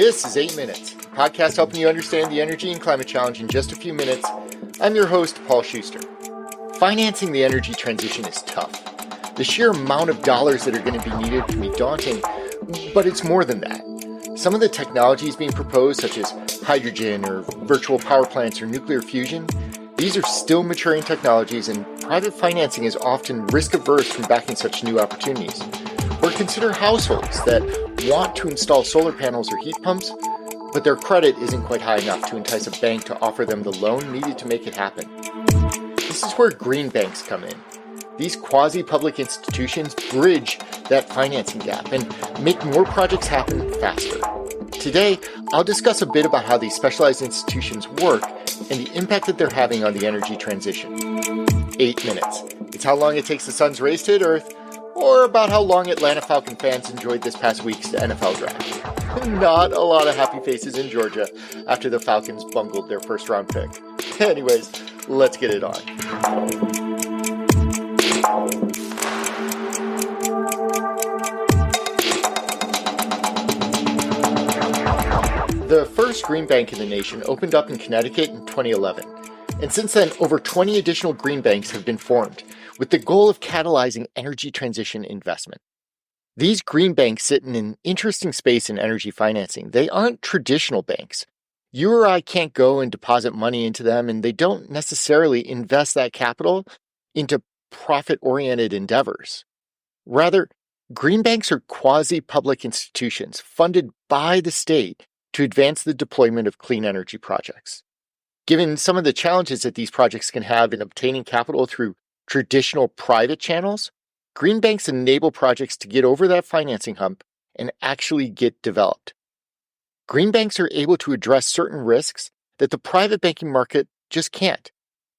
This is 8 Minutes, a podcast helping you understand the energy and climate challenge in just a few minutes. I'm your host, Paul Schuster. Financing the energy transition is tough. The sheer amount of dollars that are going to be needed can be daunting, but it's more than that. Some of the technologies being proposed, such as hydrogen or virtual power plants or nuclear fusion, these are still maturing technologies, and private financing is often risk-averse from backing such new opportunities. Or consider households that want to install solar panels or heat pumps, but their credit isn't quite high enough to entice a bank to offer them the loan needed to make it happen. This is where green banks come in. These quasi-public institutions bridge that financing gap and make more projects happen faster. Today, I'll discuss a bit about how these specialized institutions work and the impact that they're having on the energy transition. 8 minutes. It's how long it takes the sun's rays to hit Earth, or about how long Atlanta Falcon fans enjoyed this past week's NFL draft. Not a lot of happy faces in Georgia after the Falcons bungled their first round pick. Anyways, let's get it on. The first green bank in the nation opened up in Connecticut in 2011. And since then, over 20 additional green banks have been formed, with the goal of catalyzing energy transition investment. These green banks sit in an interesting space in energy financing. They aren't traditional banks. You or I can't go and deposit money into them, and they don't necessarily invest that capital into profit-oriented endeavors. Rather, green banks are quasi-public institutions funded by the state to advance the deployment of clean energy projects. Given some of the challenges that these projects can have in obtaining capital through traditional private channels, green banks enable projects to get over that financing hump and actually get developed. Green banks are able to address certain risks that the private banking market just can't.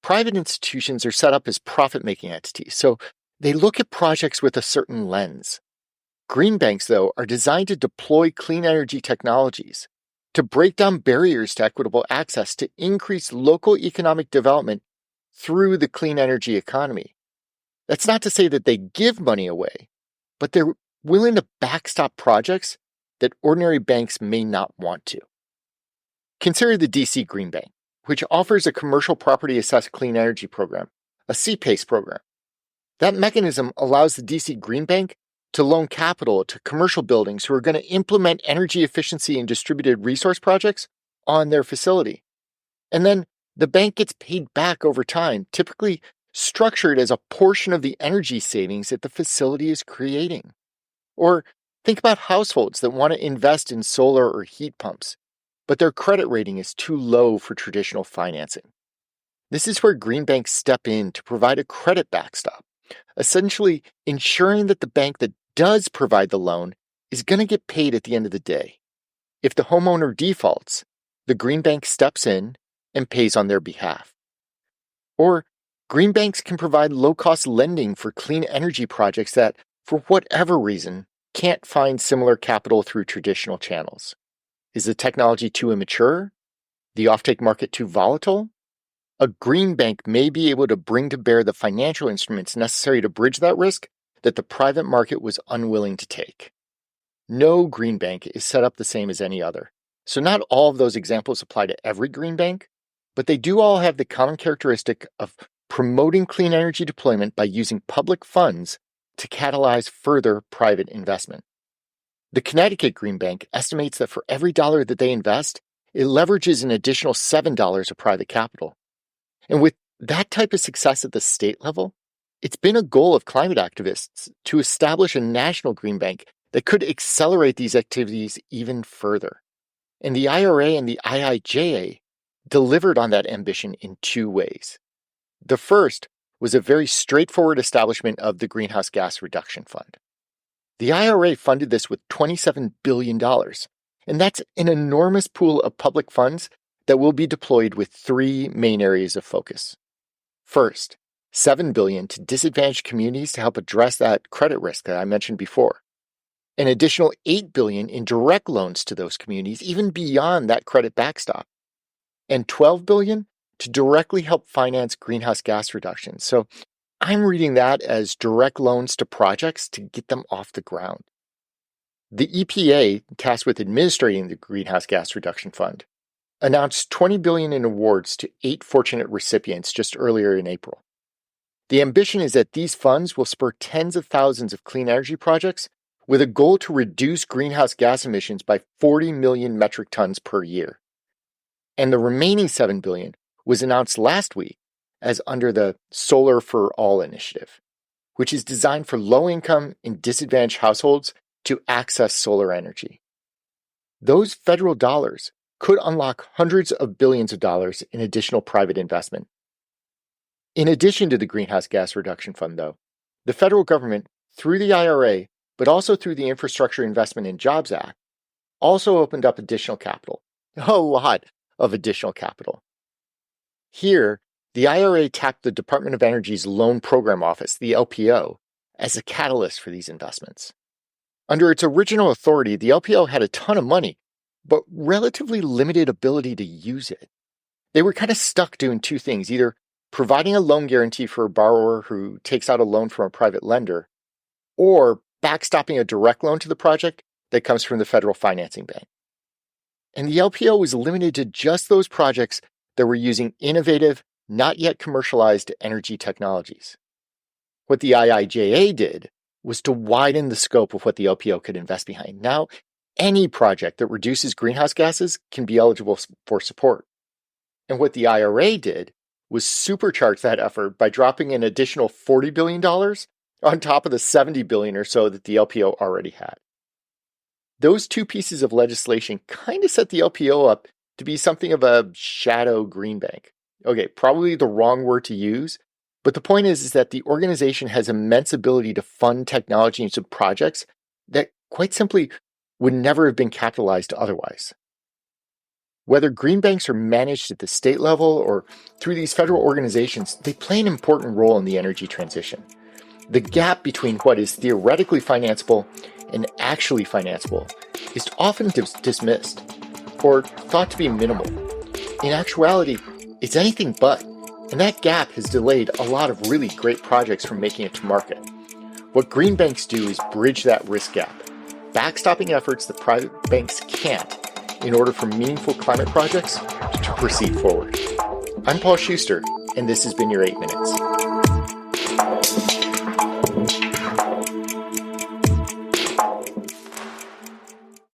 Private institutions are set up as profit-making entities, so they look at projects with a certain lens. Green banks, though, are designed to deploy clean energy technologies, to break down barriers to equitable access, to increase local economic development through the clean energy economy. That's not to say that they give money away, but they're willing to backstop projects that ordinary banks may not want to. Consider the DC Green Bank, which offers a commercial property assessed clean energy program, a CPACE program. That mechanism allows the DC Green Bank to loan capital to commercial buildings who are going to implement energy efficiency and distributed resource projects on their facility. And then the bank gets paid back over time, typically structured as a portion of the energy savings that the facility is creating. Or think about households that want to invest in solar or heat pumps, but their credit rating is too low for traditional financing. This is where green banks step in to provide a credit backstop, essentially ensuring that the bank that does provide the loan is going to get paid at the end of the day. If the homeowner defaults, the green bank steps in and pays on their behalf. Or green banks can provide low-cost lending for clean energy projects that, for whatever reason, can't find similar capital through traditional channels. Is the technology too immature? The offtake market too volatile? A green bank may be able to bring to bear the financial instruments necessary to bridge that risk that the private market was unwilling to take. No green bank is set up the same as any other. So not all of those examples apply to every green bank, but they do all have the common characteristic of promoting clean energy deployment by using public funds to catalyze further private investment. The Connecticut Green Bank estimates that for every dollar that they invest, it leverages an additional $7 of private capital. And with that type of success at the state level, it's been a goal of climate activists to establish a national green bank that could accelerate these activities even further. And the IRA and the IIJA delivered on that ambition in two ways. The first was a very straightforward establishment of the Greenhouse Gas Reduction Fund. The IRA funded this with $27 billion, and that's an enormous pool of public funds that will be deployed with three main areas of focus. First, $7 billion to disadvantaged communities to help address that credit risk that I mentioned before. An additional $8 billion in direct loans to those communities, even beyond that credit backstop. And $12 billion to directly help finance greenhouse gas reduction. So I'm reading that as direct loans to projects to get them off the ground. The EPA, tasked with administrating the Greenhouse Gas Reduction Fund, announced $20 billion in awards to 8 fortunate recipients just earlier in April. The ambition is that these funds will spur tens of thousands of clean energy projects with a goal to reduce greenhouse gas emissions by 40 million metric tons per year. And the remaining $7 billion was announced last week as under the Solar for All initiative, which is designed for low-income and disadvantaged households to access solar energy. Those federal dollars could unlock hundreds of billions of dollars in additional private investment. In addition to the Greenhouse Gas Reduction Fund, though, the federal government, through the IRA, but also through the Infrastructure Investment and Jobs Act, also opened up additional capital, a lot of additional capital. Here, the IRA tapped the Department of Energy's Loan Program Office, the LPO, as a catalyst for these investments. Under its original authority, the LPO had a ton of money, but relatively limited ability to use it. They were kind of stuck doing two things, either providing a loan guarantee for a borrower who takes out a loan from a private lender, or backstopping a direct loan to the project that comes from the federal financing bank. And the LPO was limited to just those projects that were using innovative, not yet commercialized energy technologies. What the IIJA did was to widen the scope of what the LPO could invest behind. Now, any project that reduces greenhouse gases can be eligible for support. And what the IRA did was supercharge that effort by dropping an additional $40 billion on top of the $70 billion or so that the LPO already had. Those two pieces of legislation kind of set the LPO up to be something of a shadow green bank. Okay, probably the wrong word to use, but the point is that the organization has immense ability to fund technology into projects that, quite simply, would never have been capitalized otherwise. Whether green banks are managed at the state level or through these federal organizations, they play an important role in the energy transition. The gap between what is theoretically financeable and actually financeable is often dismissed or thought to be minimal. In actuality, it's anything but, and that gap has delayed a lot of really great projects from making it to market. What green banks do is bridge that risk gap, backstopping efforts that private banks can't in order for meaningful climate projects to proceed forward. I'm Paul Schuster, and this has been your 8 Minutes.